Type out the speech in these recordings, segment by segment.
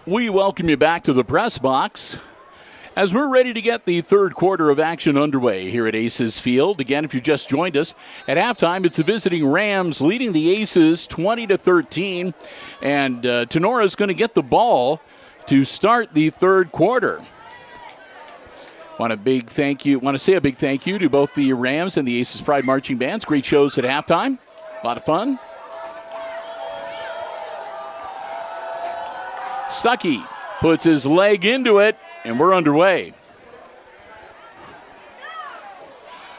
We welcome you back to the press box as we're ready to get the third quarter of action underway here at Aces Field. Again, if you just joined us at halftime, it's the visiting Rams leading the Aces 20-13, and Tinora is going to get the ball to start the third quarter. Want to say a big thank you to both the Rams and the Aces Pride marching bands. Great shows at halftime. A lot of fun. Stuckey puts his leg into it, and we're underway.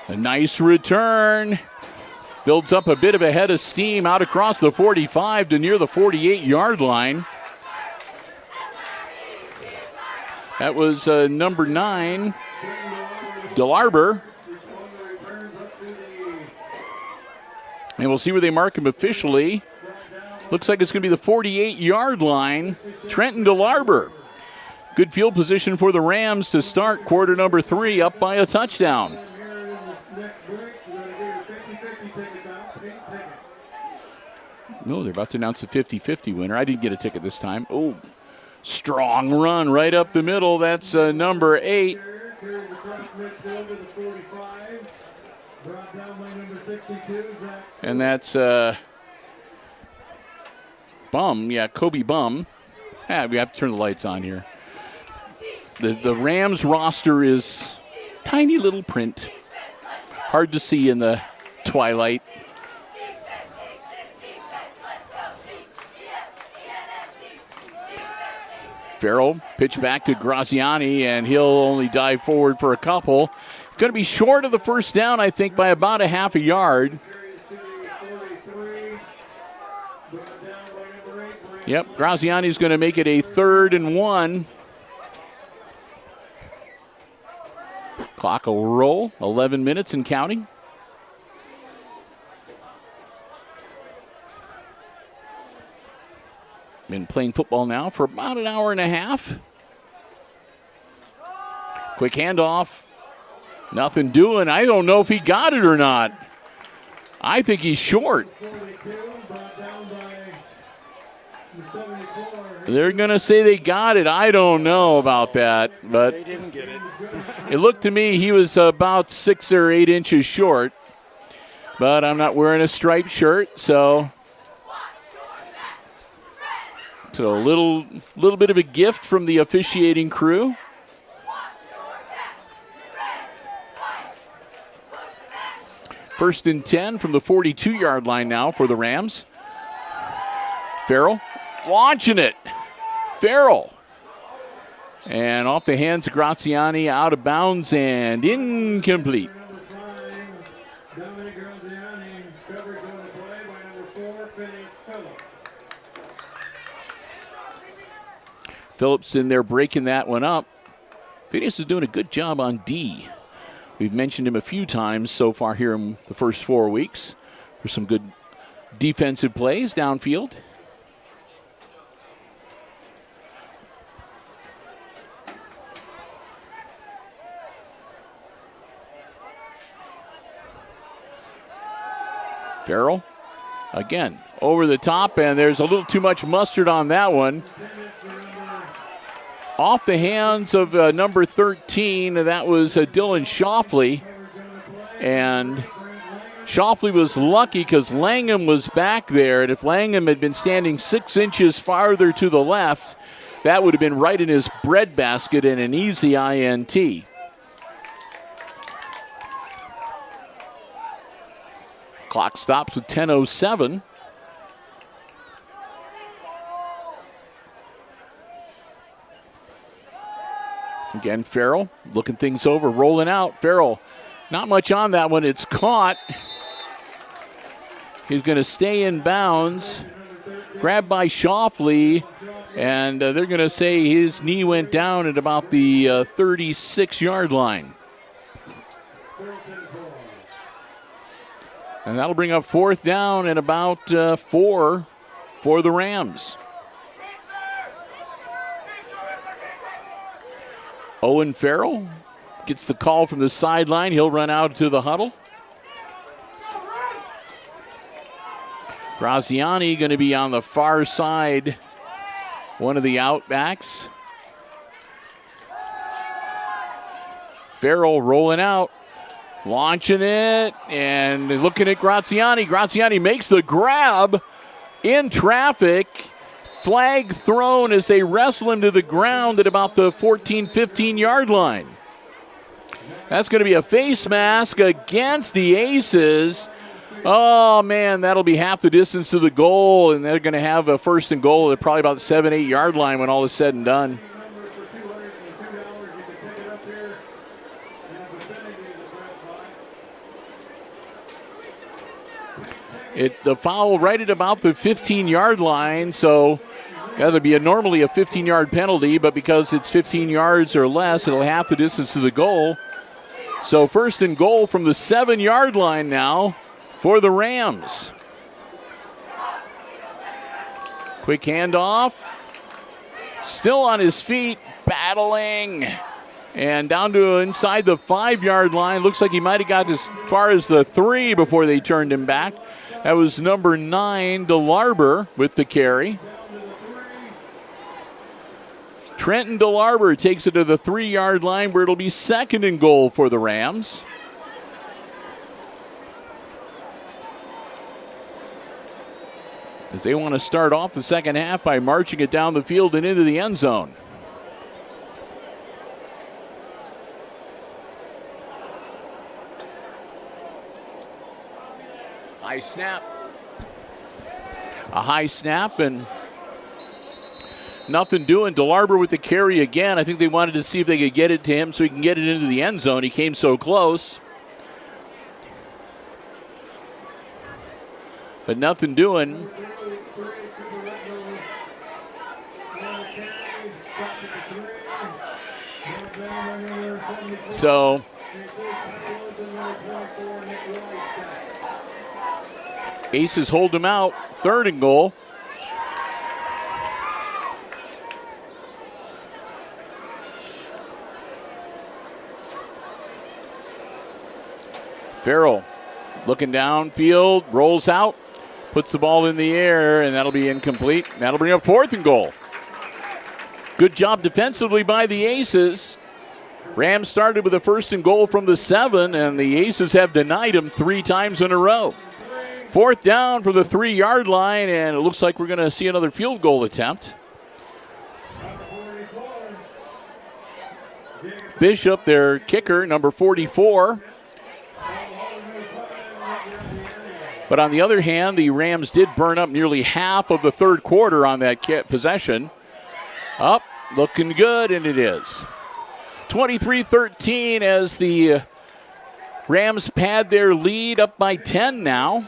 A nice return. Builds up a bit of a head of steam out across the 45 to near the 48-yard line. That was number 9, Delarber. And we'll see where they mark him officially. Looks like it's going to be the 48-yard line. Trenton Delarber. Good field position for the Rams to start quarter number 3, up by a touchdown. No, they're about to announce the 50-50 winner. I didn't get a ticket this time. Oh, strong run right up the middle. That's number 8. And that's Bum. Yeah, Kobe Bum. Yeah, we have to turn the lights on here. The Rams roster is tiny little print. Hard to see in the twilight. Farrell pitch back to Graziani, and he'll only dive forward for a couple. Going to be short of the first down, I think, by about a half a yard. Yep, Graziani's going to make it a 3rd and 1. Clock will roll, 11 minutes and counting. Been playing football now for about an hour and a half. Quick handoff. Nothing doing. I don't know if he got it or not. I think he's short. They're going to say they got it. I don't know about that, but they didn't get it. It looked to me he was about 6 or 8 inches short, but I'm not wearing a striped shirt, so a little bit of a gift from the officiating crew. First and 10 from the 42-yard line now for the Rams. Farrell launching it. Farrell. And off the hands of Graziani, out of bounds and incomplete. Phillips in there breaking that one up. Phineas is doing a good job on D. We've mentioned him a few times so far here in the first 4 weeks for some good defensive plays downfield. Farrell, again, over the top, and there's a little too much mustard on that one. Off the hands of number 13, that was Dylan Shoffley. And Shoffley was lucky because Langham was back there, and if Langham had been standing 6 inches farther to the left, that would have been right in his breadbasket and an easy INT. Clock stops with 10:07. Again, Farrell looking things over, rolling out. Farrell, not much on that one. It's caught. He's going to stay in bounds. Grabbed by Shoffley, and they're going to say his knee went down at about the 36-yard line. And that'll bring up 4th down and about 4 for the Rams. Owen Farrell gets the call from the sideline. He'll run out to the huddle. Graziani going to be on the far side one of the outbacks. Farrell rolling out, launching it, and looking at Graziani. Graziani makes the grab in traffic. Flag thrown as they wrestle him to the ground at about the 14, 15-yard line. That's going to be a face mask against the Aces. Oh, man, that'll be half the distance to the goal, and they're going to have a first and goal at probably about the 7, 8-yard line when all is said and done. The foul right at about the 15-yard line, so that'll be normally a 15-yard penalty, but because it's 15 yards or less, it'll half the distance to the goal. So first and goal from the 7-yard line now for the Rams. Quick handoff. Still on his feet, battling. And down to inside the 5-yard line. Looks like he might have got as far as the 3 before they turned him back. That was number 9, DeLarber, with the carry. Trenton DeLarber takes it to the 3-yard line where it'll be second and goal for the Rams. As they want to start off the second half by marching it down the field and into the end zone. High snap. A high snap and nothing doing. DeLarber with the carry again. I think they wanted to see if they could get it to him so he can get it into the end zone. He came so close. But nothing doing. So Aces hold him out. Third and goal. Farrell looking downfield, rolls out, puts the ball in the air, and that'll be incomplete. That'll bring up fourth and goal. Good job defensively by the Aces. Rams started with a first and goal from the 7, and the Aces have denied them 3 times in a row. Fourth down for the 3-yard line, and it looks like we're going to see another field goal attempt. Bishop, their kicker, number 44. But on the other hand, the Rams did burn up nearly half of the third quarter on that possession. Up, looking good, and it is. 23-13 as the Rams pad their lead up by 10 now.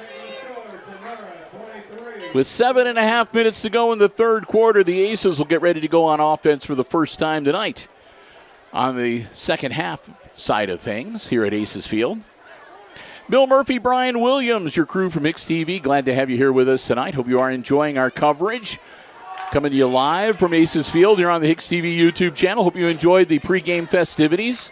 With 7.5 minutes to go in the third quarter, the Aces will get ready to go on offense for the first time tonight on the second half side of things here at Aces Field. Bill Murphy, Brian Williams, your crew from HIX-TV. Glad to have you here with us tonight. Hope you are enjoying our coverage. Coming to you live from Aces Field here on the HIX-TV YouTube channel. Hope you enjoyed the pregame festivities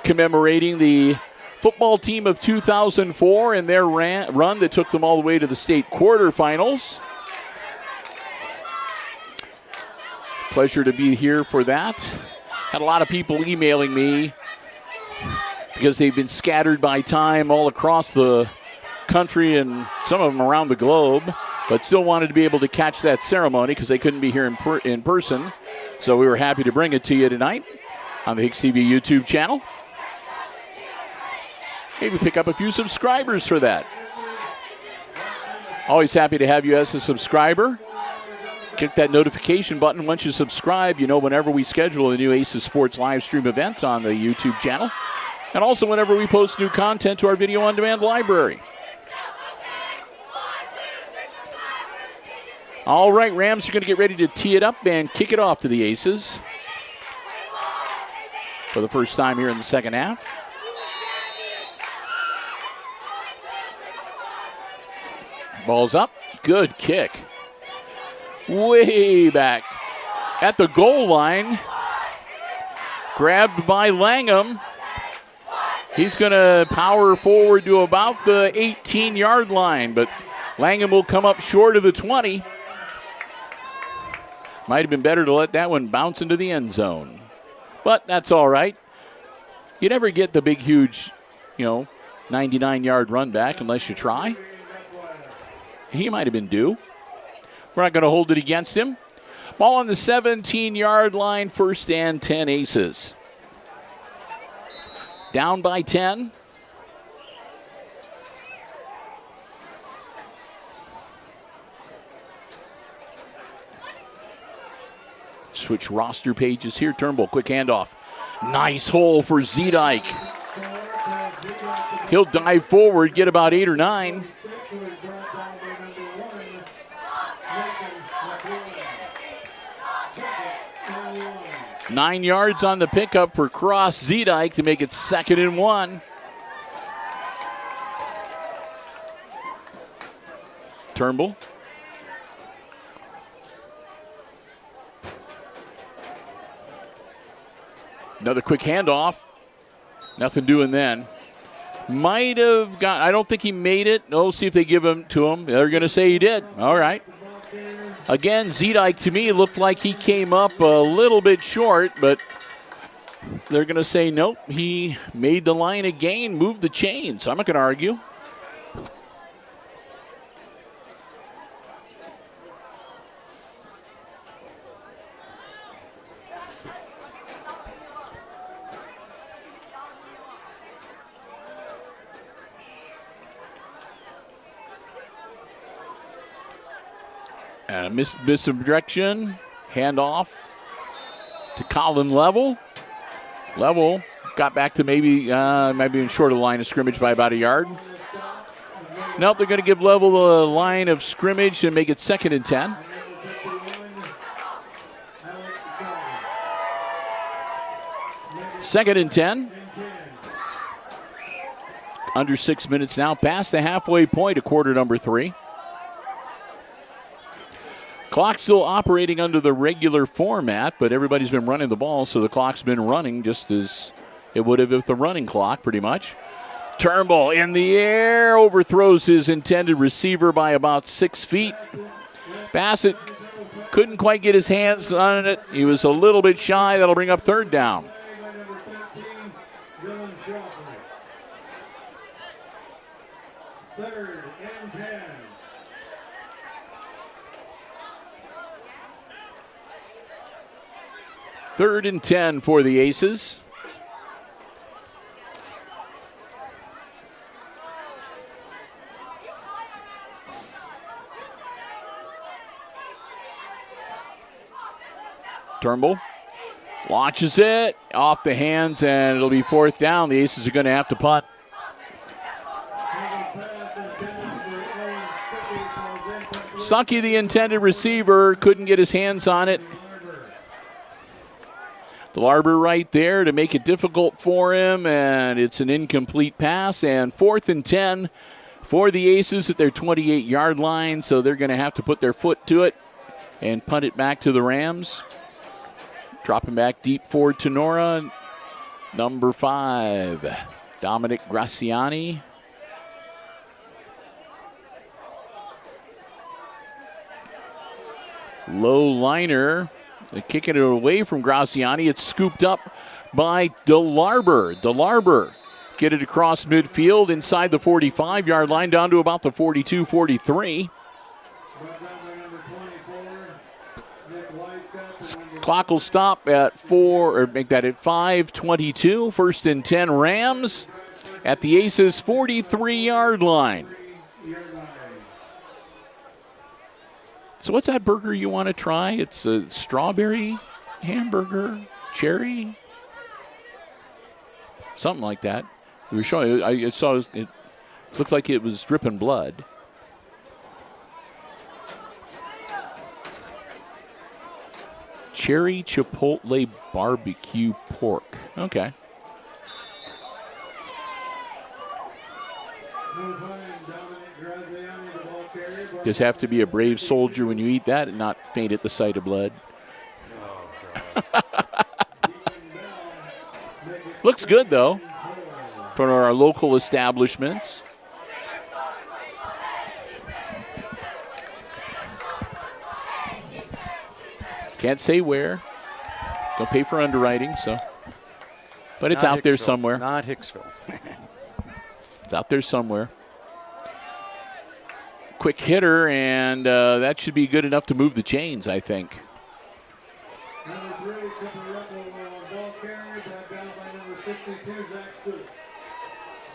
commemorating the football team of 2004 and their run that took them all the way to the state quarterfinals. Pleasure to be here for that. Had a lot of people emailing me because they've been scattered by time all across the country and some of them around the globe, but still wanted to be able to catch that ceremony because they couldn't be here in person. So we were happy to bring it to you tonight on the HIX-TV YouTube channel. Maybe pick up a few subscribers for that. Always happy to have you as a subscriber. Click that notification button. Once you subscribe, you know whenever we schedule a new Aces Sports live stream event on the YouTube channel. And also whenever we post new content to our video on demand library. All right, Rams are going to get ready to tee it up and kick it off to the Aces for the first time here in the second half. Ball's up. Good kick. Way back at the goal line. Grabbed by Langham. He's going to power forward to about the 18-yard line, but Langham will come up short of the 20. Might have been better to let that one bounce into the end zone. But that's all right. You never get the big, huge, 99-yard run back unless you try. He might have been due. We're not going to hold it against him. Ball on the 17-yard line, 1st and 10 Aces. Down by 10. Switch roster pages here. Turnbull, quick handoff. Nice hole for Zedike. He'll dive forward, get about 8 or 9. Nine yards on the pickup for Cross Zedike to make it 2nd and 1. Turnbull. Another quick handoff. Nothing doing then. Might have got, I don't think he made it. Oh, see if they give him to him. They're going to say he did. All right. Again, Zedike to me looked like he came up a little bit short, but they're going to say nope. He made the line again, moved the chains. I'm not going to argue. Misdirection, handoff to Colin Level. Level got back to maybe short of the line of scrimmage by about a yard. Nope, they're going to give Level the line of scrimmage and make it 2nd and 10. Second and 10. Under 6 minutes now, past the halfway point of quarter number 3. Clock still operating under the regular format, but everybody's been running the ball, so the clock's been running just as it would have with the running clock, pretty much. Turnbull in the air, overthrows his intended receiver by about 6 feet. Bassett couldn't quite get his hands on it. He was a little bit shy. That'll bring up 3rd down. Third and 10 for the Aces. Turnbull launches it off the hands, and it'll be 4th down. The Aces are going to have to punt. Stuckey, the intended receiver, couldn't get his hands on it. Larber right there to make it difficult for him, and it's an incomplete pass. And 4th and 10 for the Aces at their 28-yard line, so they're going to have to put their foot to it and punt it back to the Rams. Dropping back deep for Tinora, number 5, Dominic Graziani. Low liner. Kicking it away from Graziani. It's scooped up by DeLarber. DeLarber get it across midfield inside the 45-yard line down to about the 42-43. Clock will stop at 5:22. 1st and 10 Rams at the Aces 43-yard line. So what's that burger you want to try? It's a strawberry hamburger, cherry, something like that. We were showing. I saw it looked like it was dripping blood. Cherry chipotle barbecue pork. Okay. Just have to be a brave soldier when you eat that and not faint at the sight of blood. Looks good, though, from our local establishments. Can't say where. Don't pay for underwriting, so. But it's Not out there Hicksville. somewhere. Not Hicksville. It's out there somewhere. Quick hitter, and that should be good enough to move the chains, I think. Number 3, ball carrier, brought down by number 62, Zach Stewart.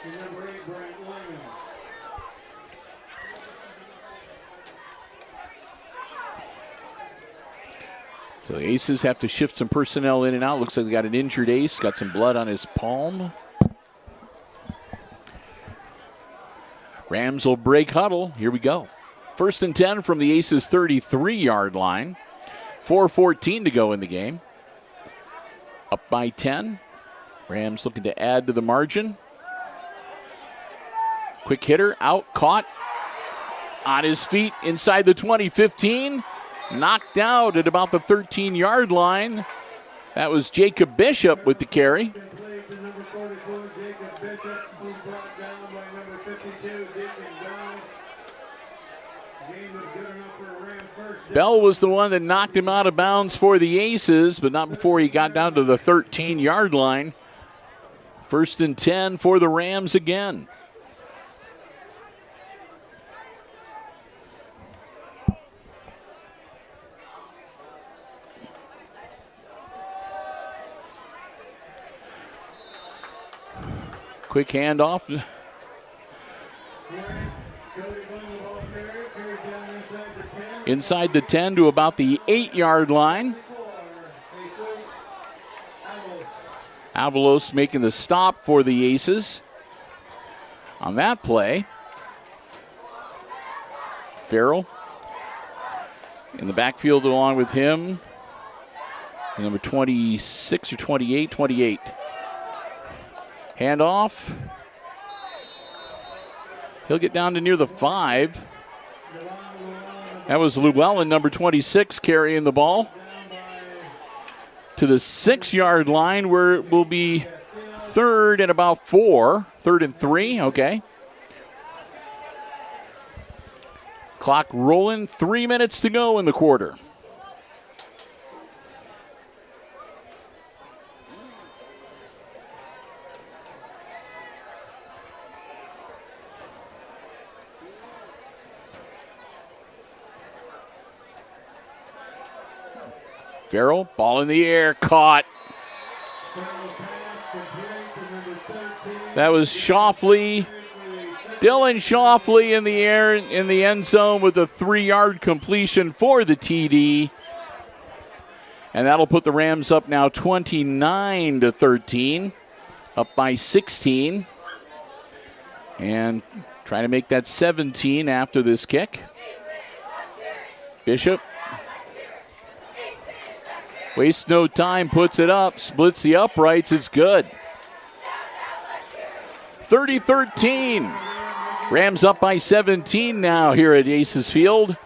And number 8, Brent Lyman. So the Aces have to shift some personnel in and out. Looks like they got an injured ace, got some blood on his palm. Rams will break huddle. Here we go. 1st and 10 from the Aces 33-yard line. 4:14 to go in the game. Up by 10. Rams looking to add to the margin. Quick hitter, out, caught. On his feet inside the 20-15. Knocked out at about the 13-yard line. That was Jacob Bishop with the carry. Bell was the one that knocked him out of bounds for the Aces, but not before he got down to the 13-yard line. 1st and 10 for the Rams again. Quick handoff. Inside the 10 to about the 8-yard line. Avalos making the stop for the Aces. On that play, Farrell in the backfield along with him. Number 26 or 28? 28. Handoff. He'll get down to near the 5. That was Llewellyn, number 26, carrying the ball to the 6-yard line, where it will be 3rd and about 4. 3rd and 3, okay. Clock rolling, 3 minutes to go in the quarter. Farrell, ball in the air, caught. That was Shoffley. Dylan Shoffley in the air in the end zone with a 3-yard completion for the TD. And that'll put the Rams up now 29-13, up by 16. And trying to make that 17 after this kick. Bishop. Wastes no time, puts it up, splits the uprights, it's good. 30-13. Rams up by 17 now here at Aces Field.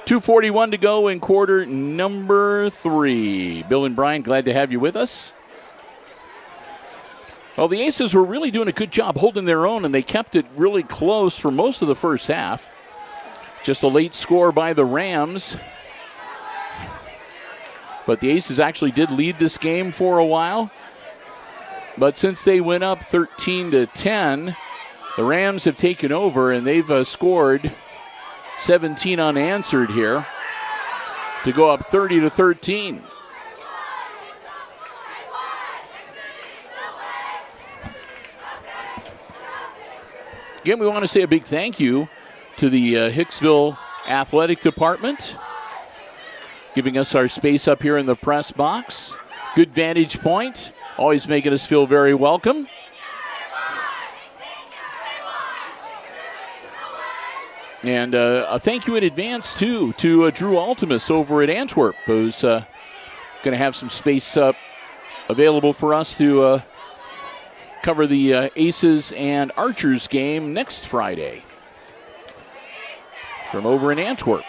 2:41 to go in quarter number 3. Bill and Brian, glad to have you with us. Well, the Aces were really doing a good job holding their own, and they kept it really close for most of the first half. Just a late score by the Rams. But the Aces actually did lead this game for a while. But since they went up 13-10, the Rams have taken over, and they've scored 17 unanswered here to go up 30-13. Again, we want to say a big thank you to the Hicksville Athletic Department, giving us our space up here in the press box. Good vantage point, always making us feel very welcome. And a thank you in advance, too, to Drew Altimus over at Antwerp, who's going to have some space available for us to cover the Aces and Archers game next Friday from over in Antwerp.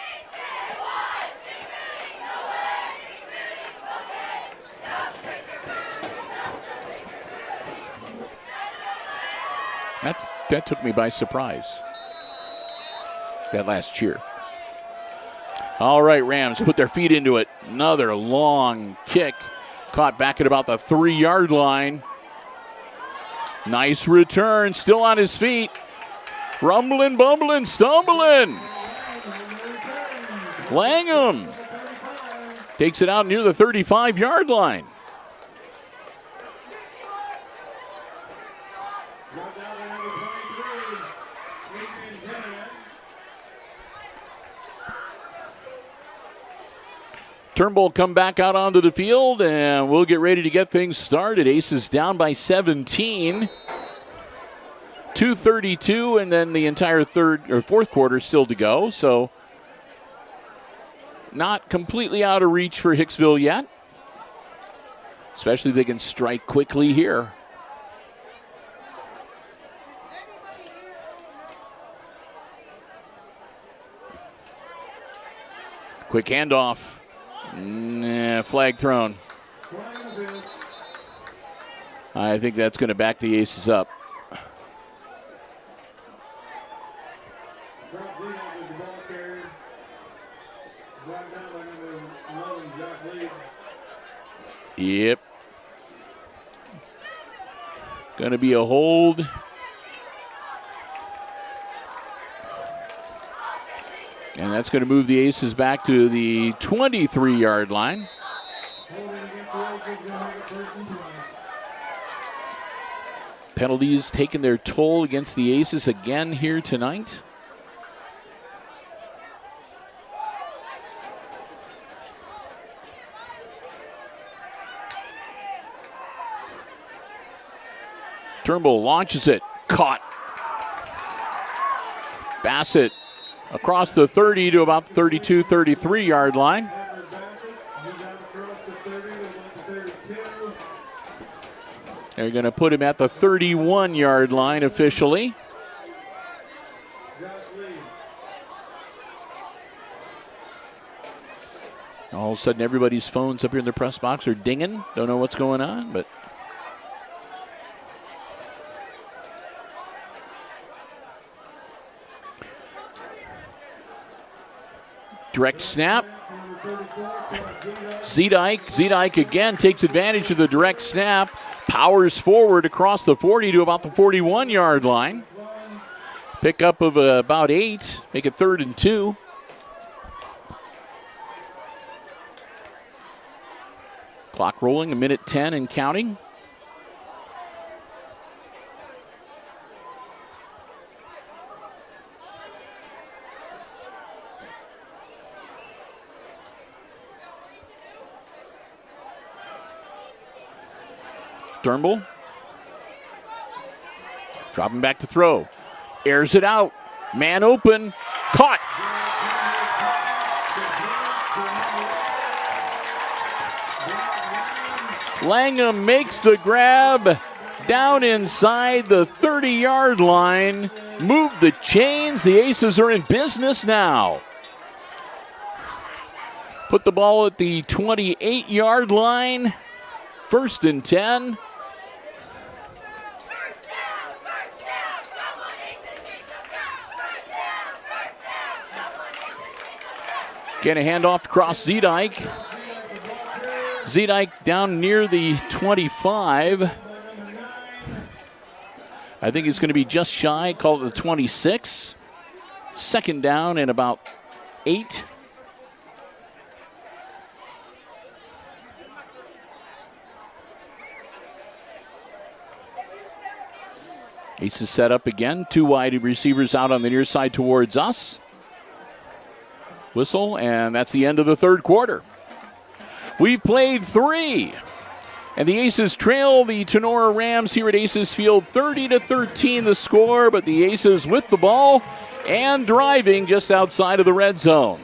That took me by surprise, that last cheer. All right, Rams put their feet into it. Another long kick. Caught back at about the 3-yard line. Nice return. Still on his feet. Rumbling, bumbling, stumbling. Langham takes it out near the 35-yard line. Turnbull come back out onto the field, and we'll get ready to get things started. Aces down by 17. 2:32, and then the entire fourth quarter still to go. So not completely out of reach for Hicksville yet. Especially if they can strike quickly here. Quick handoff. Flag thrown. I think that's going to back the Aces up. Yep. Going to be a hold. And that's going to move the Aces back to the 23-yard line. Penalties taking their toll against the Aces again here tonight. Turnbull launches it. Caught. Bassett across the 30 to about 32, 33-yard line. They're going to put him at the 31-yard line officially. All of a sudden, everybody's phones up here in the press box are dinging. Don't know what's going on, but direct snap. Zedike again takes advantage of the direct snap. Powers forward across the 40 to about the 41-yard line. Pickup of about 8. Make it 3rd and 2. Clock rolling, 1:10 and counting. Turnbull. Dropping back to throw. Airs it out. Man open. Caught. Langham makes the grab down inside the 30-yard line. Move the chains. The Aces are in business now. Put the ball at the 28-yard line. 1st and 10. Again, a handoff across Zedike. Zedike down near the 25. I think it's going to be just shy. Call it the 26. 2nd down and about 8. Aces set up again. 2 wide receivers out on the near side towards us. Whistle, and that's the end of the 3rd quarter. We've played 3. And the Aces trail the Tinora Rams here at Aces Field 30-13 the score, but the Aces with the ball and driving just outside of the red zone.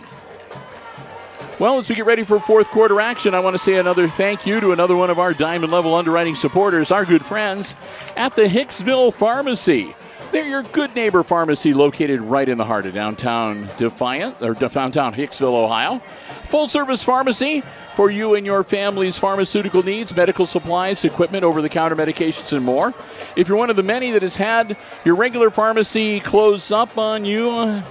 Well, as we get ready for 4th quarter action, I want to say another thank you to another one of our Diamond Level underwriting supporters, our good friends at the Hicksville Pharmacy. They're your good neighbor pharmacy located right in the heart of downtown downtown Hicksville, Ohio. Full-service pharmacy for you and your family's pharmaceutical needs, medical supplies, equipment, over-the-counter medications, and more. If you're one of the many that has had your regular pharmacy close up on you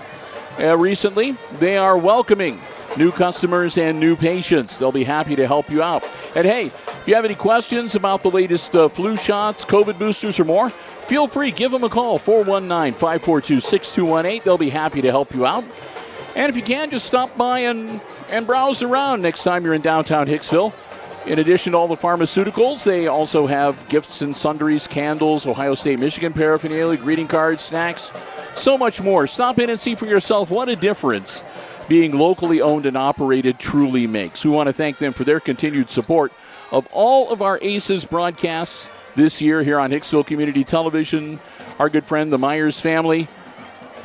recently, they are welcoming new customers and new patients. They'll be happy to help you out. And hey, if you have any questions about the latest flu shots, COVID boosters, or more, feel free, give them a call, 419-542-6218. They'll be happy to help you out. And if you can, just stop by and browse around next time you're in downtown Hicksville. In addition to all the pharmaceuticals, they also have gifts and sundries, candles, Ohio State, Michigan paraphernalia, greeting cards, snacks, so much more. Stop in and see for yourself what a difference being locally owned and operated truly makes. We want to thank them for their continued support of all of our Aces broadcasts this year here on Hicksville Community Television. Our good friend, the Myers family,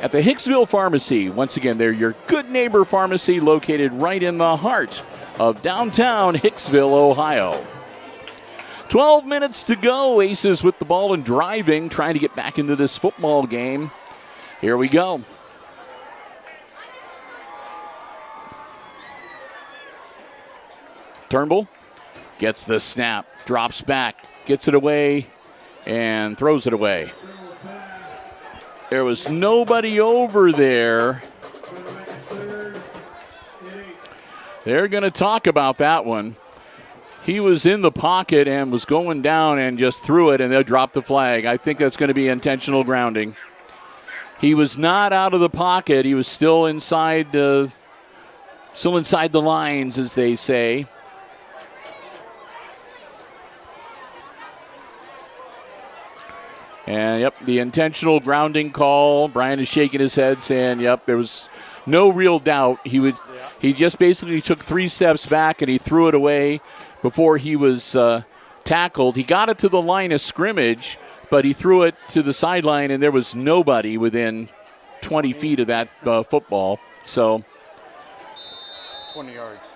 at the Hicksville Pharmacy. Once again, they're your good neighbor pharmacy located right in the heart of downtown Hicksville, Ohio. 12 minutes to go. Aces with the ball and driving, trying to get back into this football game. Here we go. Turnbull gets the snap, drops back, gets it away, and throws it away. There was nobody over there. They're going to talk about that one. He was in the pocket and was going down and just threw it, and they'll drop the flag. I think that's going to be intentional grounding. He was not out of the pocket. He was still inside the lines, as they say. And, yep, the intentional grounding call. Brian is shaking his head saying, yep, there was no real doubt. He just basically took 3 steps back and he threw it away before he was tackled. He got it to the line of scrimmage, but he threw it to the sideline, and there was nobody within 20 feet of that football. So 20 yards.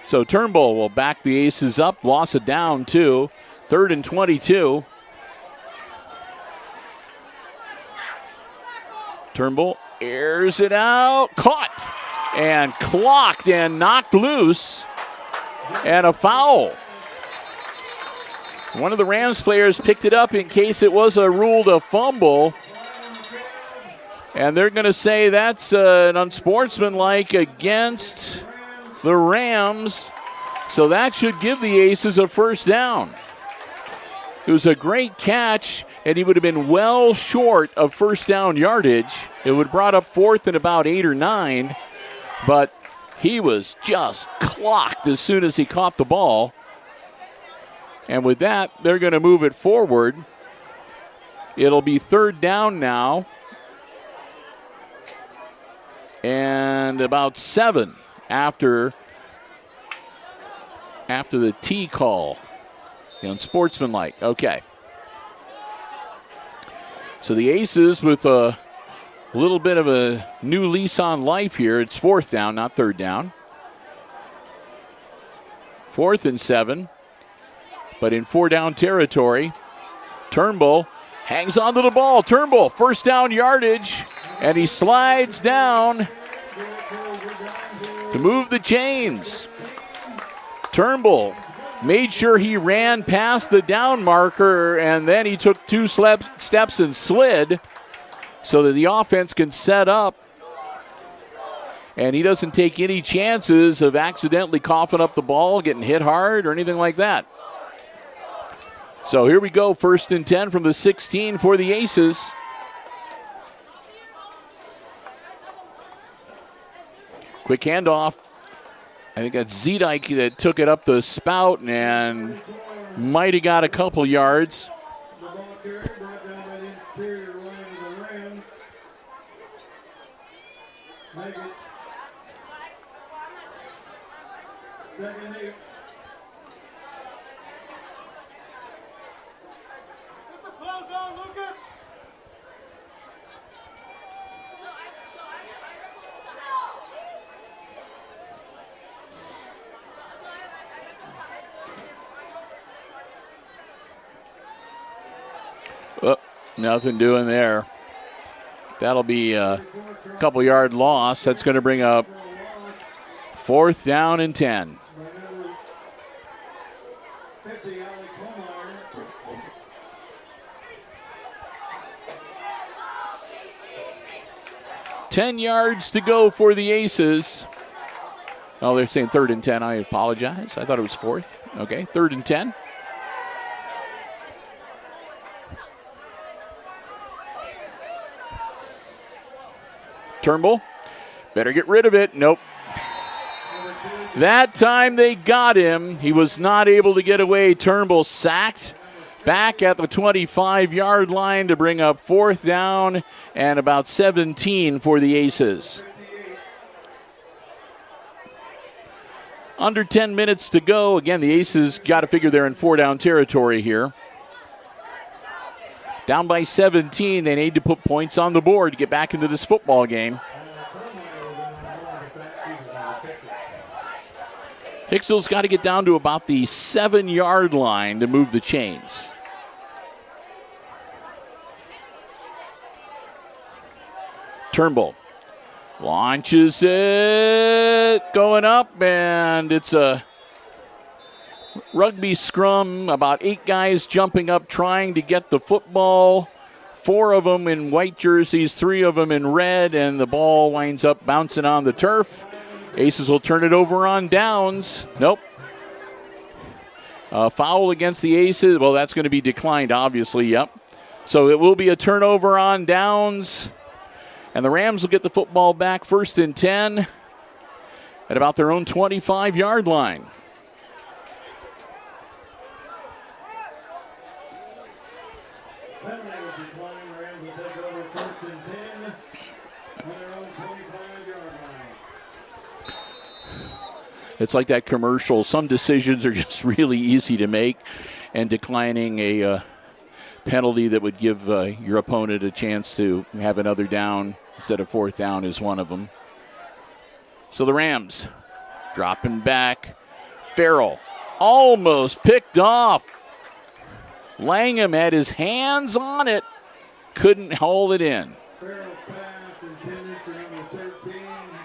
So Turnbull will back the Aces up. Loss of down, too. 3rd and 22. Turnbull airs it out. Caught and clocked and knocked loose. And a foul. One of the Rams players picked it up in case it was ruled a fumble. And they're going to say that's an unsportsmanlike against the Rams. So that should give the Aces a first down. It was a great catch, and he would have been well short of first down yardage. It would have brought up 4th and about 8 or 9, but he was just clocked as soon as he caught the ball. And with that, they're going to move it forward. It'll be 3rd down now. And about 7 after the T call. Unsportsmanlike. Okay. So the Aces with a little bit of a new lease on life here. It's 4th down, not 3rd down. 4th and 7. But in 4-down territory, Turnbull hangs onto the ball. Turnbull, first down yardage, and he slides down to move the chains. Turnbull made sure he ran past the down marker, and then he took 2 steps and slid so that the offense can set up. And he doesn't take any chances of accidentally coughing up the ball, getting hit hard, or anything like that. So here we go, 1st and 10 from the 16 for the Aces. Quick handoff. I think that's Zedike that took it up the spout and might have got a couple yards. The ball carrier brought down by the interior line of the Rams. Make it 2nd and 8. Put the clothes on, Lucas. Oh, nothing doing there. That'll be a couple yard loss. That's going to bring up 4th down and 10. 10 yards to go for the Aces. Oh, they're saying 3rd and 10. I apologize. I thought it was 4th. Okay, 3rd and 10. Turnbull, better get rid of it. Nope. That time they got him. He was not able to get away. Turnbull sacked back at the 25-yard line to bring up 4th down and about 17 for the Aces. Under 10 minutes to go. Again, the Aces got to figure they're in 4-down territory here. Down by 17. They need to put points on the board to get back into this football game. Hicksville's got to get down to about the 7-yard line to move the chains. Turnbull launches it, going up, and it's a rugby scrum. About 8 guys jumping up trying to get the football. 4 of them in white jerseys, 3 of them in red, and the ball winds up bouncing on the turf. Aces will turn it over on downs. Nope. Foul against the Aces. Well, that's going to be declined, obviously. Yep. So it will be a turnover on downs. And the Rams will get the football back 1st and 10 at about their own 25-yard line. It's like that commercial. Some decisions are just really easy to make, and declining a penalty that would give your opponent a chance to have another down instead of 4th down is one of them. So the Rams dropping back. Farrell almost picked off. Langham had his hands on it, couldn't hold it in. Farrell's pass intended for number 13,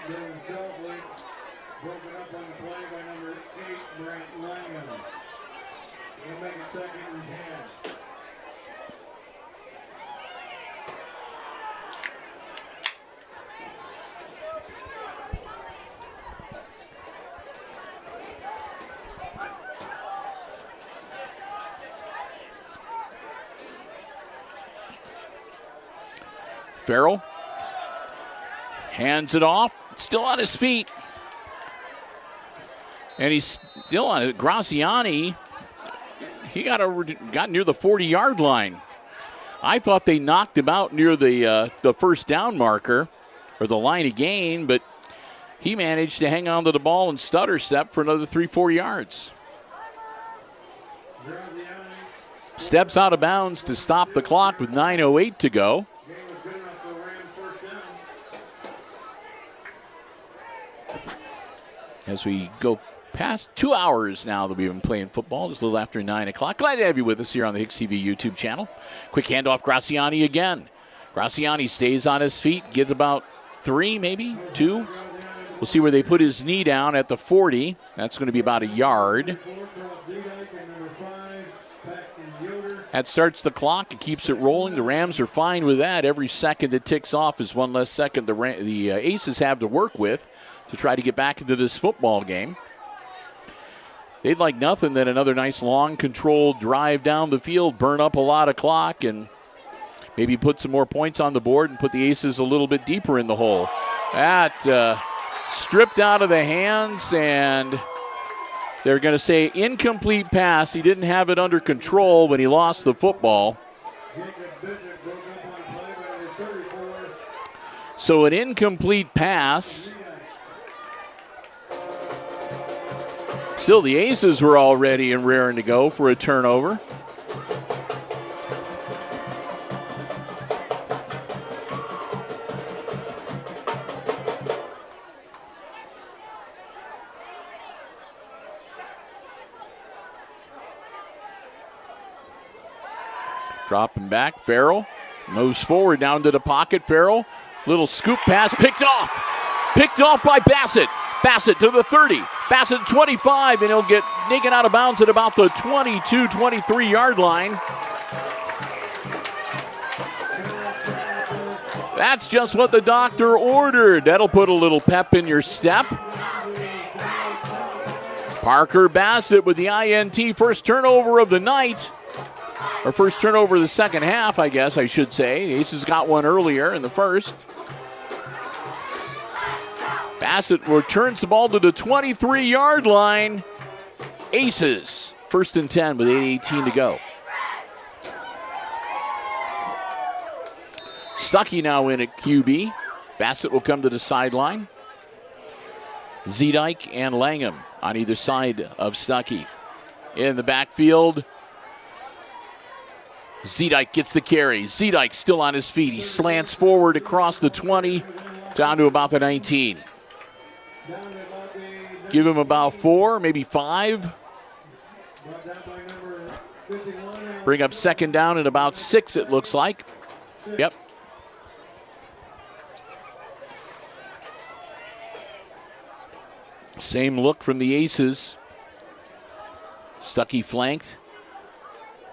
Dylan Sheltley. Broken up on the play by number 8, Brent Langham. He'll make it 2nd and 10. Farrell hands it off, still on his feet. And he's still on it. Graziani, he got near the 40-yard line. I thought they knocked him out near the 1st down marker, or the line of gain, but he managed to hang on to the ball and stutter step for another 3-4 yards. Steps out of bounds to stop the clock with 9:08 to go. As we go past 2 hours now that we've been playing football, just a little after 9 o'clock. Glad to have you with us here on the HIX-TV YouTube channel. Quick handoff, Graziani again. Graziani stays on his feet, gets about 3, maybe 2. We'll see where they put his knee down at the 40. That's going to be about a yard. That starts the clock. It keeps it rolling. The Rams are fine with that. Every second that ticks off is one less second the Aces have to work with to try to get back into this football game. They'd like nothing than another nice long controlled drive down the field, burn up a lot of clock, and maybe put some more points on the board and put the Aces a little bit deeper in the hole. That stripped out of the hands, and they're going to say incomplete pass. He didn't have it under control when he lost the football. So an incomplete pass. Still, the Aces were all ready and raring to go for a turnover. Dropping back, Farrell moves forward down to the pocket. Farrell, little scoop pass, picked off by Bassett. Bassett to the 30, Bassett 25, and he'll get naked out of bounds at about the 22, 23-yard line. That's just what the doctor ordered. That'll put a little pep in your step. Parker Bassett with the INT, first turnover of the night. Or first turnover of the second half, I guess I should say. The Aces got one earlier in the first. Bassett returns the ball to the 23-yard line. Aces, 1st and 10 with 8:18 to go. Stuckey now in at QB. Bassett will come to the sideline. Zedike and Langham on either side of Stuckey. In the backfield, Zedike gets the carry. Zedike still on his feet. He slants forward across the 20 down to about the 19. Give him about 4, maybe 5. Bring up 2nd down at about 6, it looks like. Yep. Same look from the Aces. Stuckey flanked.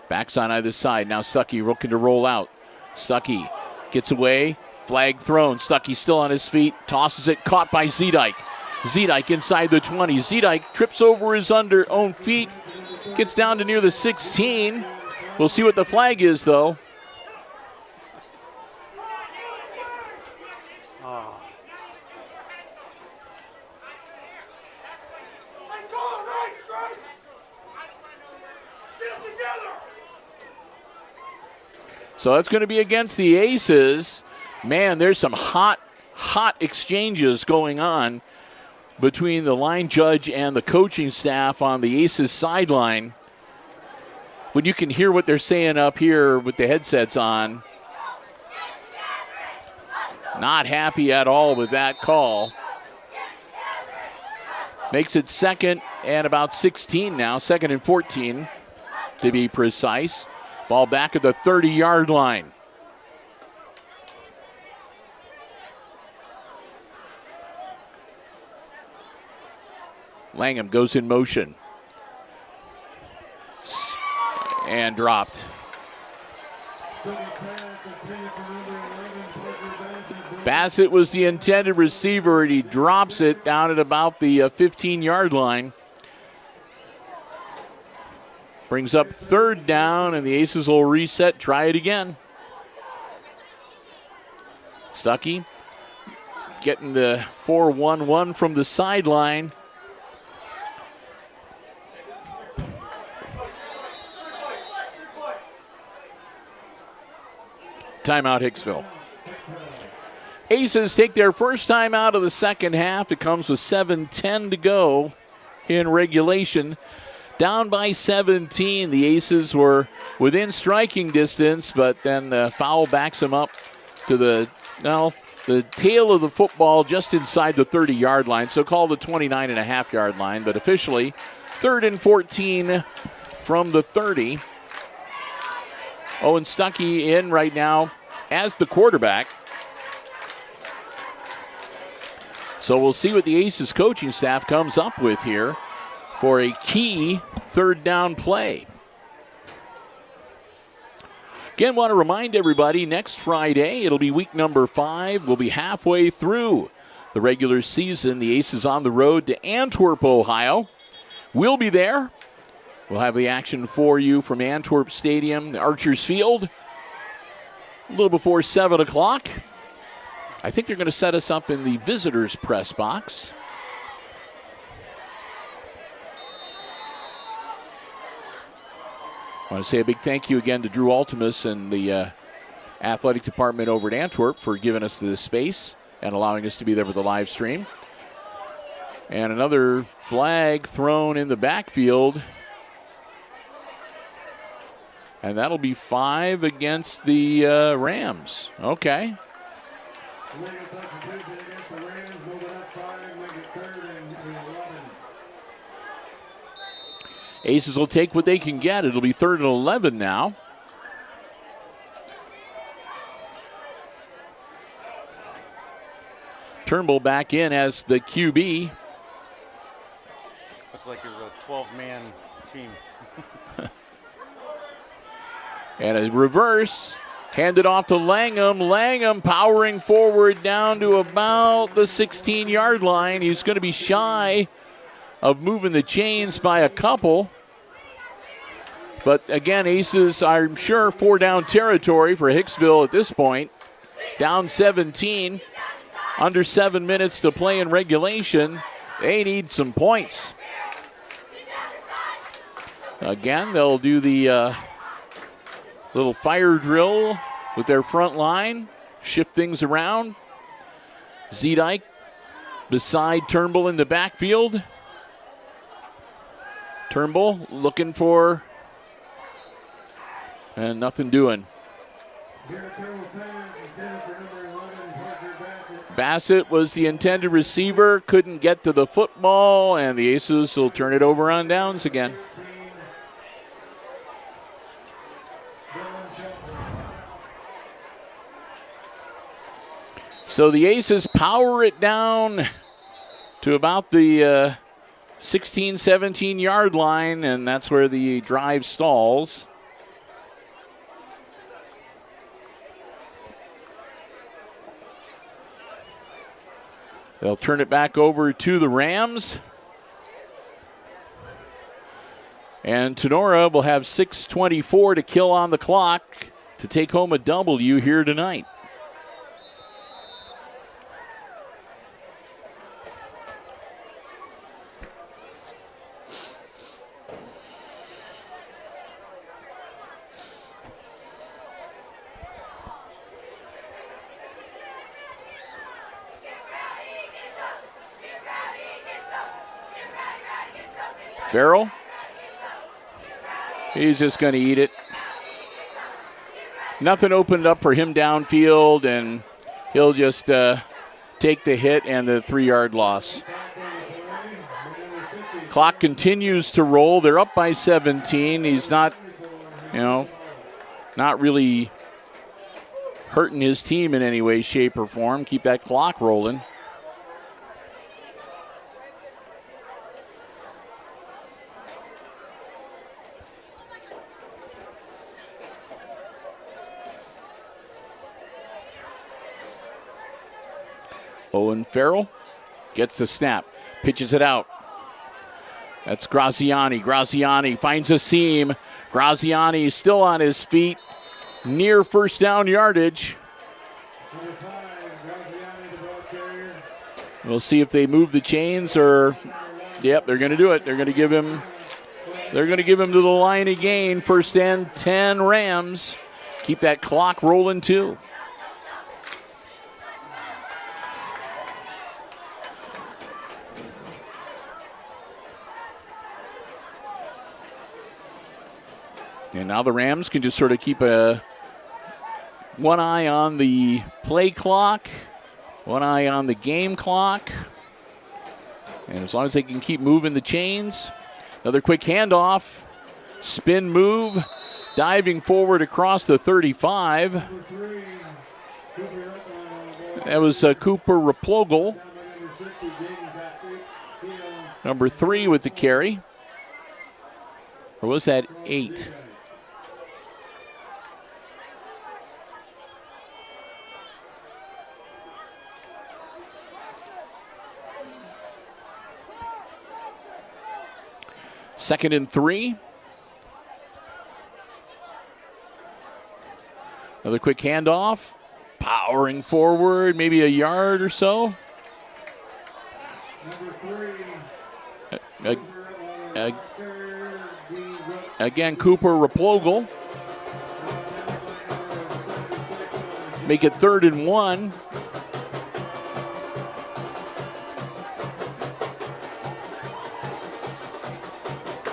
Backs on either side. Now Stuckey looking to roll out. Stuckey gets away. Flag thrown. Stuckey still on his feet. Tosses it. Caught by Zedike. Zedike inside the 20. Zedike trips over his own feet. Gets down to near the 16. We'll see what the flag is, though. So that's going to be against the Aces. Man, there's some hot exchanges going on between the line judge and the coaching staff on the Aces sideline. When you can hear what they're saying up here with the headsets on. Not happy at all with that call. Makes it 2nd and about 16 now, 2nd and 14 to be precise. Ball back at the 30-yard line. Langham goes in motion. And dropped. Bassett was the intended receiver, and he drops it down at about the 15-yard line. Brings up 3rd down, and the Aces will reset, try it again. Stuckey getting the 4-1-1 from the sideline. Timeout, Hicksville. Aces take their first time out of the second half. It comes with 7:10 to go in regulation. Down by 17. The Aces were within striking distance, but then the foul backs them up to the tail of the football just inside the 30-yard line, so called the 29.5-yard line, but officially 3rd and 14 from the 30. Owen Stuckey in right now as the quarterback. So we'll see what the Aces coaching staff comes up with here for a key 3rd down play. Again, want to remind everybody, next Friday, it'll be week number 5. We'll be halfway through the regular season. The Aces on the road to Antwerp, Ohio. We'll be there. We'll have the action for you from Antwerp Stadium, Archer's Field, a little before 7 o'clock. I think they're going to set us up in the visitors' press box. I want to say a big thank you again to Drew Altimus and the athletic department over at Antwerp for giving us this space and allowing us to be there with the live stream. And another flag thrown in the backfield. And that'll be 5 against the Rams. Okay. Aces will take what they can get. It'll be 3rd and 11 now. Turnbull back in as the QB. Looked like it was a 12-man team. And a reverse. Handed off to Langham. Langham powering forward down to about the 16-yard line. He's going to be shy of moving the chains by a couple. But again, Aces, I'm sure, 4-down territory for Hicksville at this point. Down 17, under 7 minutes to play in regulation. They need some points. Again, they'll do the little fire drill with their front line, shift things around. Zedike beside Turnbull in the backfield. Turnbull looking for, and nothing doing. Bassett was the intended receiver, couldn't get to the football, and the Aces will turn it over on downs again. So the Aces power it down to about the 16, 17-yard line, and that's where the drive stalls. They'll turn it back over to the Rams. And Tinora will have 6:24 to kill on the clock to take home a W here tonight. Farrell, he's just going to eat it. Nothing opened up for him downfield, and he'll just take the hit and the 3-yard loss. Clock continues to roll. They're up by 17. He's not, not really hurting his team in any way, shape, or form. Keep that clock rolling. Owen Farrell gets the snap, pitches it out. That's Graziani. Graziani finds a seam. Graziani still on his feet, near first down yardage. We'll see if they move the chains or, yep, they're going to do it. They're going to give him to the line again. First and 10 Rams. Keep that clock rolling too. And now the Rams can just sort of keep one eye on the play clock, one eye on the game clock. And as long as they can keep moving the chains. Another quick handoff, spin move, diving forward across the 35. That was Cooper Replogle, number 3 with the carry. Or was that 8? Second and 3. Another quick handoff. Powering forward, maybe a yard or so. Again, Cooper Replogle. Make it 3rd and 1.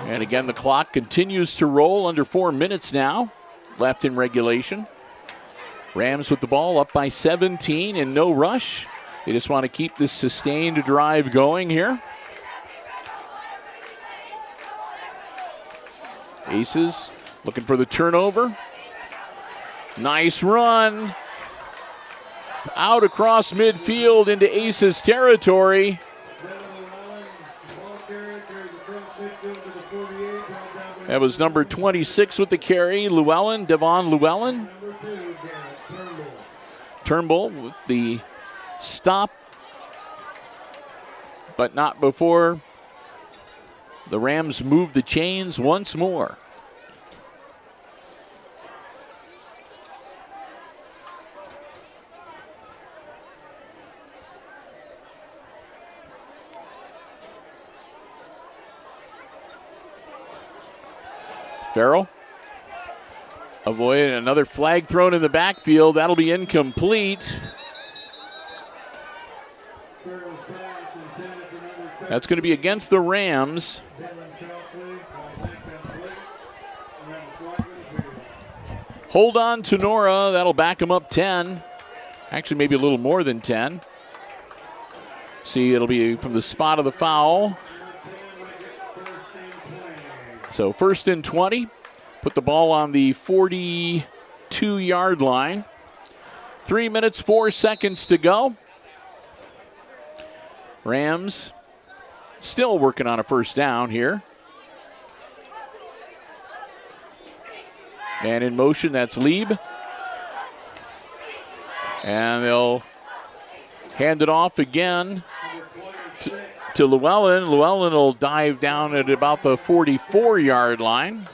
And again, the clock continues to roll. Under 4 minutes now left in regulation. Rams with the ball up by 17 and no rush. They just want to keep this sustained drive going here. Aces looking for the turnover. Nice run. Out across midfield into Aces territory. That was number 26 with the carry, Llewellyn, Devon Llewellyn. Turnbull with the stop, but not before the Rams move the chains once more. Farrell avoiding another flag thrown in the backfield. That'll be incomplete. That's going to be against the Rams. Hold on, Tinora. That'll back him up 10. Actually, maybe a little more than 10. See, it'll be from the spot of the foul. So 1st and 20. Put the ball on the 42-yard line. 3 minutes, 4 seconds to go. Rams still working on a first down here. And in motion, that's Lieb. And they'll hand it off again to Llewellyn. Llewellyn will dive down at about the 44-yard line.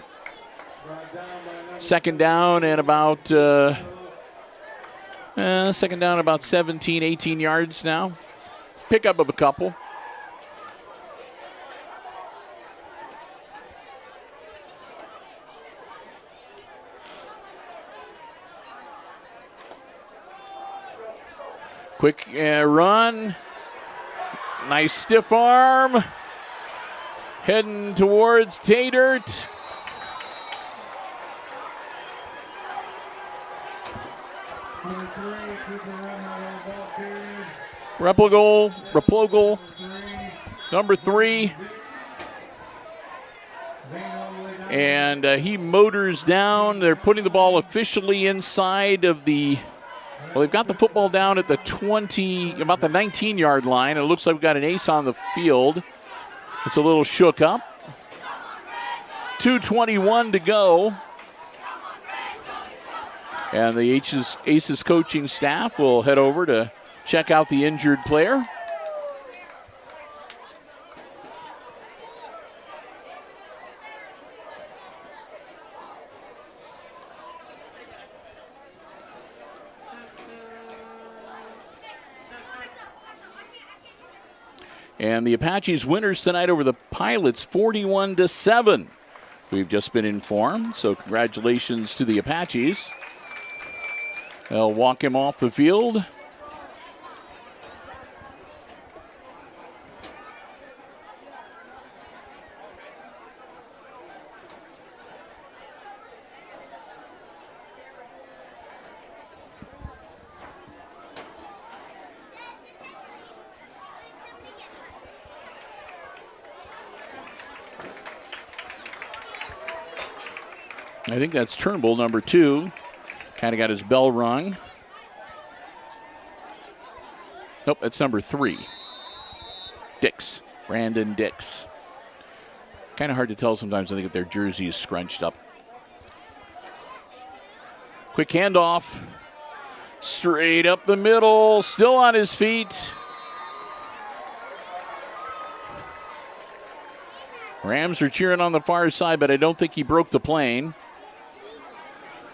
Second down and about 17, 18 yards now. Pickup of a couple. Quick run. Nice stiff arm. Heading towards Tatert. Replogle, number 3. And he motors down. They're putting the ball officially inside of the, well, they've got the football down at the 20, about the 19-yard line. It looks like we've got an ace on the field. It's a little shook up. 2:21 to go. And the Aces coaching staff will head over to check out the injured player. And the Apaches winners tonight over the Pilots, 41-7. We've just been informed, so congratulations to the Apaches. They'll walk him off the field. I think that's Turnbull, number 2. Kind of got his bell rung. Nope, that's number 3. Dix, Brandon Dix. Kind of hard to tell sometimes. I think that their jersey is scrunched up. Quick handoff. Straight up the middle. Still on his feet. Rams are cheering on the far side, but I don't think he broke the plane.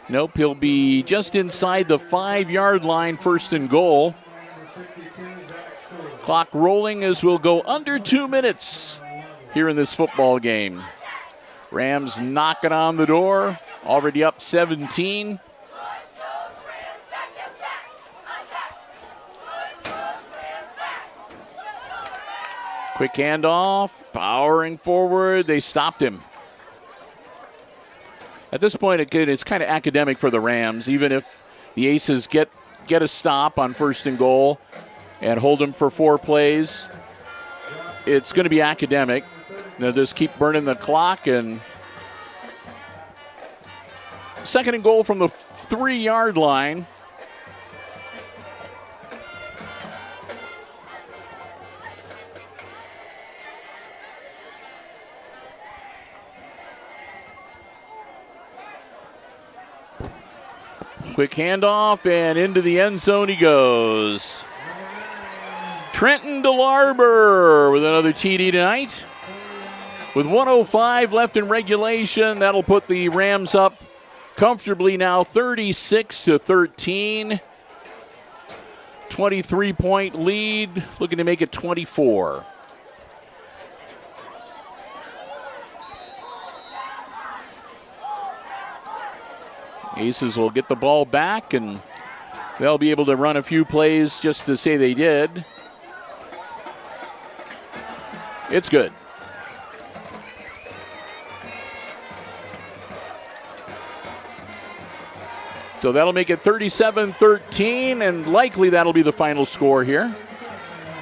Nope, he'll be just inside the 5-yard line, 1st and goal. Clock rolling as we'll go under 2 minutes here in this football game. Rams knocking on the door, already up 17. Quick handoff, powering forward. They stopped him. At this point, it's kind of academic for the Rams. Even if the Aces get a stop on 1st and goal and hold them for 4 plays, it's going to be academic. They'll just keep burning the clock. And 2nd and goal from the 3-yard line. Quick handoff, and into the end zone he goes. Trenton DeLarber with another TD tonight. With 1:05 left in regulation, that'll put the Rams up comfortably now 36-13. 23-point lead, looking to make it 24. Aces will get the ball back, and they'll be able to run a few plays just to say they did. It's good. So that'll make it 37-13, and likely that'll be the final score here.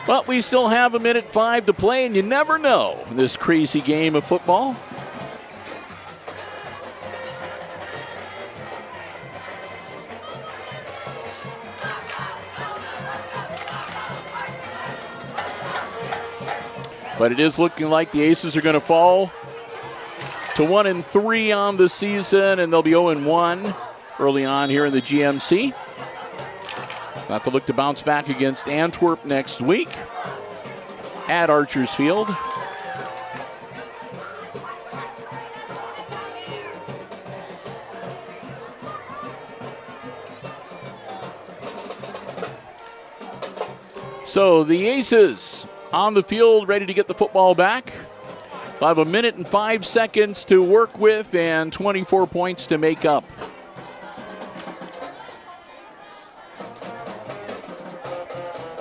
But we still have 1:05 to play, and you never know in this crazy game of football. But it is looking like the Aces are going to fall to 1-3 on the season, and they'll be 0-1 early on here in the GMC. Have to look to bounce back against Antwerp next week at Archers Field. So the Aces on the field, ready to get the football back. They'll have 1:05 to work with and 24 points to make up.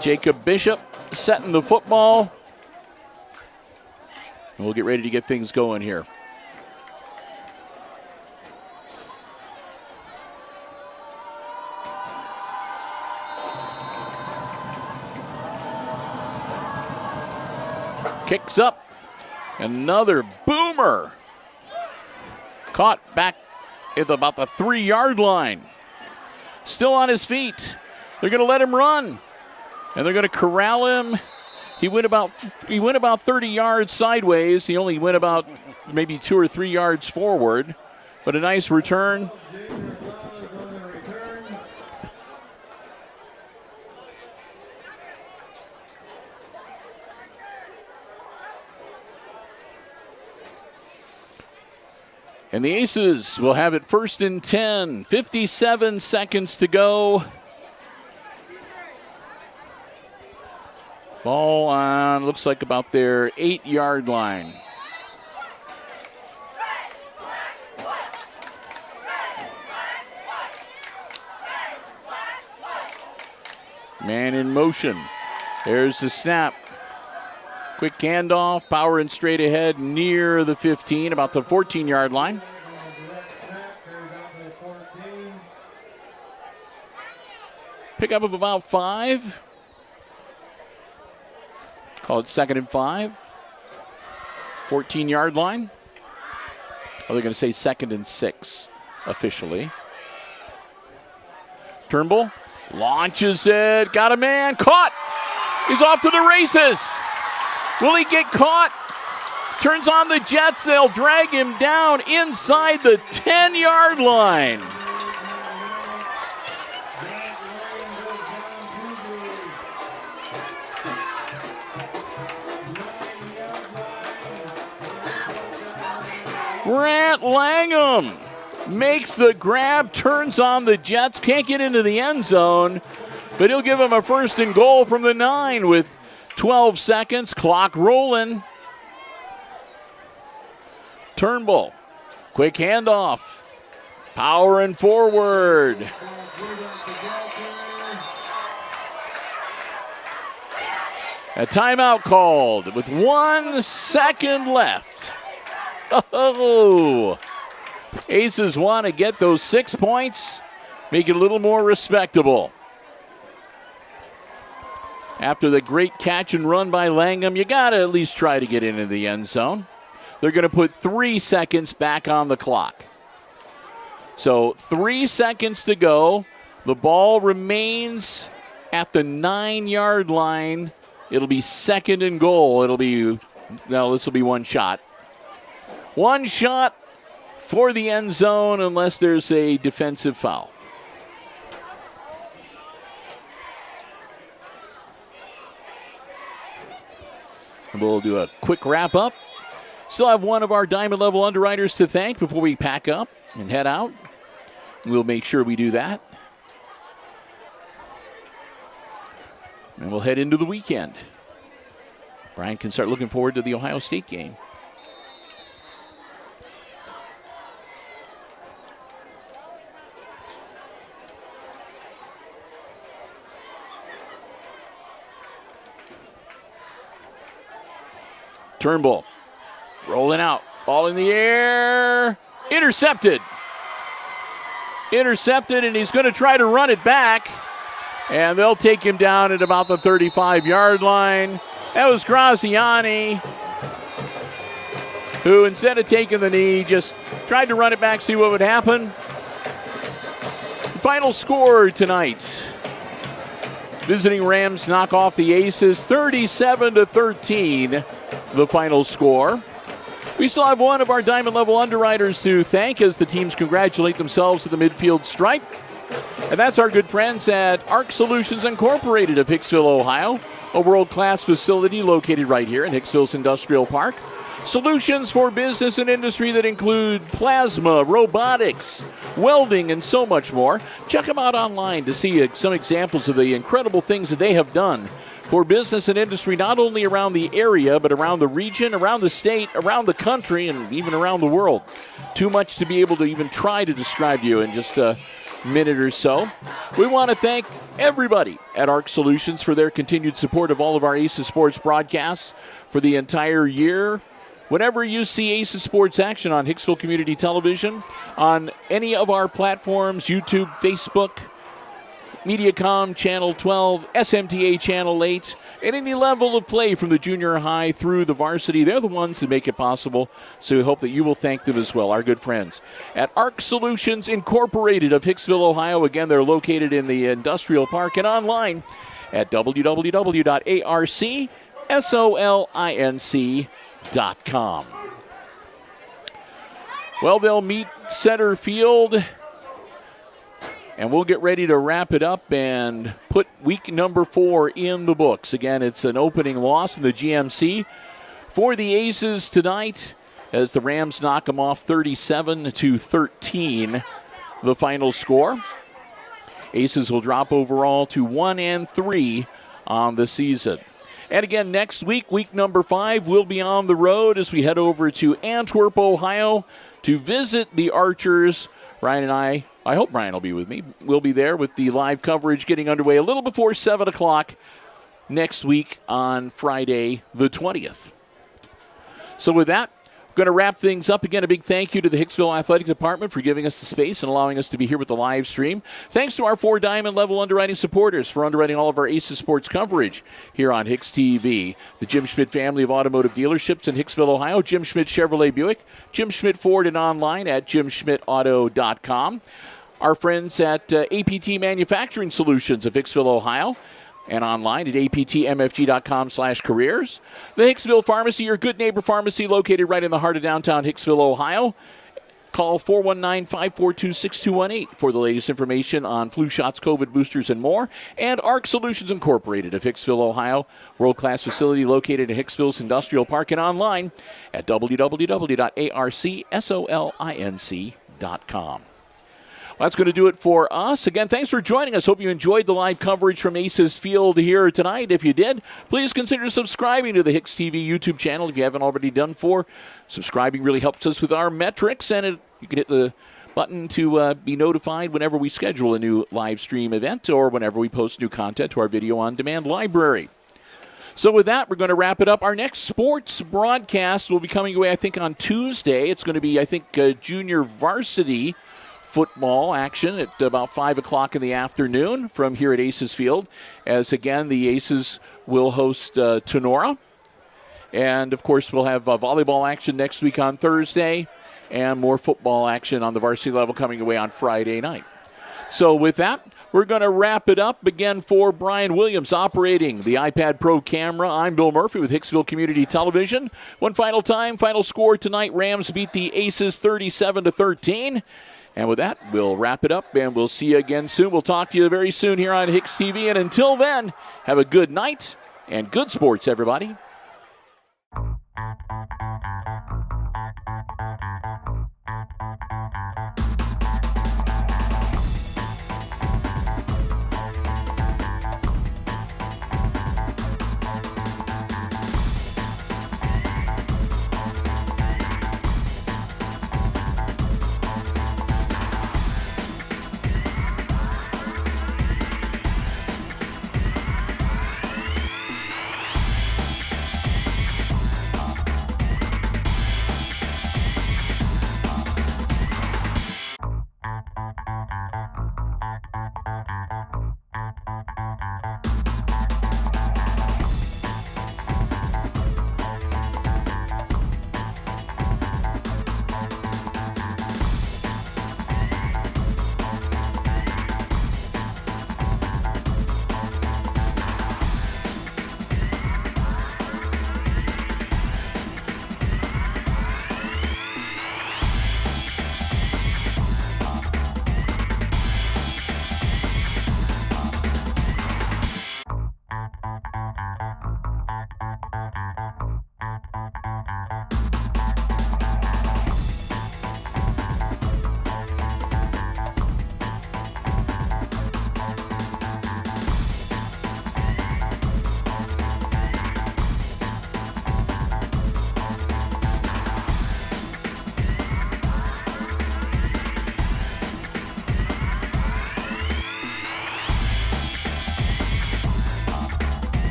Jacob Bishop setting the football. We'll get ready to get things going here. Kicks up. Another boomer. Caught back at about the 3-yard line. Still on his feet. They're going to let him run. And they're going to corral him. He went about 30 yards sideways. He only went about maybe 2 or 3 yards forward. But a nice return. And the Aces will have it 1st and 10. 57 seconds to go. Ball on, looks like about their 8-yard line. Man in motion. There's the snap. Quick handoff, power and straight ahead near the 15, about the 14-yard line. Pickup of about 5. Call it 2nd and 5. 14-yard line. Or they're going to say 2nd and 6 officially. Turnbull launches it. Got a man. Caught. He's off to the races. Will he get caught? Turns on the Jets. They'll drag him down inside the 10-yard line. Grant Langham makes the grab, turns on the Jets, can't get into the end zone, but he'll give him a 1st and goal from the 9 with 12 seconds, clock rolling. Turnbull, quick handoff, powering forward. A timeout called with 1 second left. Oh, Aces want to get those 6 points, make it a little more respectable. After the great catch and run by Langham, you got to at least try to get into the end zone. They're going to put 3 seconds back on the clock. So 3 seconds to go. The ball remains at the 9-yard line. It'll be 2nd and goal. This will be 1 shot. 1 shot for the end zone unless there's a defensive foul. We'll do a quick wrap-up. Still have one of our diamond level underwriters to thank before we pack up and head out. We'll make sure we do that. And we'll head into the weekend. Brian can start looking forward to the Ohio State game. Turnbull rolling out. Ball in the air. Intercepted. Intercepted, and he's going to try to run it back. And they'll take him down at about the 35-yard line. That was Graziani, who instead of taking the knee, just tried to run it back, see what would happen. Final score tonight. Visiting Rams knock off the Aces 37-13, the final score. We still have one of our diamond level underwriters to thank as the teams congratulate themselves at the midfield stripe. And that's our good friends at ARC Solutions Incorporated of Hicksville, Ohio, a world-class facility located right here in Hicksville's Industrial Park. Solutions for business and industry that include plasma, robotics, welding, and so much more. Check them out online to see some examples of the incredible things that they have done for business and industry, not only around the area, but around the region, around the state, around the country, and even around the world. Too much to be able to even try to describe to you in just a minute or so. We want to thank everybody at ARC Solutions for their continued support of all of our Aces Sports broadcasts for the entire year. Whenever you see Aces Sports action on Hicksville Community Television, on any of our platforms, YouTube, Facebook, Mediacom Channel 12, SMTA Channel 8, at any level of play from the junior high through the varsity, they're the ones that make it possible. So we hope that you will thank them as well, our good friends at ARC Solutions Incorporated of Hicksville, Ohio. Again, they're located in the Industrial Park and online at www.arcsolinc.com. Well, they'll meet center field, and we'll get ready to wrap it up and put week number 4 in the books. Again, it's an opening loss in the GMC for the Aces tonight as the Rams knock them off 37-13, the final score. Aces will drop overall to 1-3 on the season. And again, next week, week number 5, we'll be on the road as we head over to Antwerp, Ohio to visit the Archers. Ryan and I hope Ryan will be with me. We'll be there with the live coverage getting underway a little before 7 o'clock next week on Friday the 20th. So with that, we're going to wrap things up. Again, a big thank you to the Hicksville Athletic Department for giving us the space and allowing us to be here with the live stream. Thanks to our 4 diamond level underwriting supporters for underwriting all of our Aces Sports coverage here on HIX-TV. The Jim Schmidt family of automotive dealerships in Hicksville, Ohio. Jim Schmidt Chevrolet Buick. Jim Schmidt Ford and online at jimschmidtauto.com. Our friends at APT Manufacturing Solutions of Hicksville, Ohio, and online at aptmfg.com/careers. The Hicksville Pharmacy, your good neighbor pharmacy located right in the heart of downtown Hicksville, Ohio. Call 419-542-6218 for the latest information on flu shots, COVID boosters, and more. And ARC Solutions Incorporated of Hicksville, Ohio, world-class facility located in Hicksville's Industrial Park and online at www.arcsolinc.com. That's going to do it for us. Again, thanks for joining us. Hope you enjoyed the live coverage from Aces Field here tonight. If you did, please consider subscribing to the HIX-TV YouTube channel if you haven't already done so. Subscribing really helps us with our metrics, and you can hit the button to be notified whenever we schedule a new live stream event or whenever we post new content to our video on demand library. So with that, we're going to wrap it up. Our next sports broadcast will be coming away, I think, on Tuesday. It's going to be, I think, junior varsity football action at about 5 o'clock in the afternoon from here at Aces Field, as again the Aces will host Tinora. And of course we'll have volleyball action next week on Thursday and more football action on the varsity level coming away on Friday night. So with that, we're going to wrap it up. Again, for Brian Williams operating the iPad Pro camera, I'm Bill Murphy with Hicksville Community Television. One final time, final score tonight, Rams beat the Aces 37-13. And with that, we'll wrap it up, and we'll see you again soon. We'll talk to you very soon here on HIX-TV. And until then, have a good night and good sports, everybody.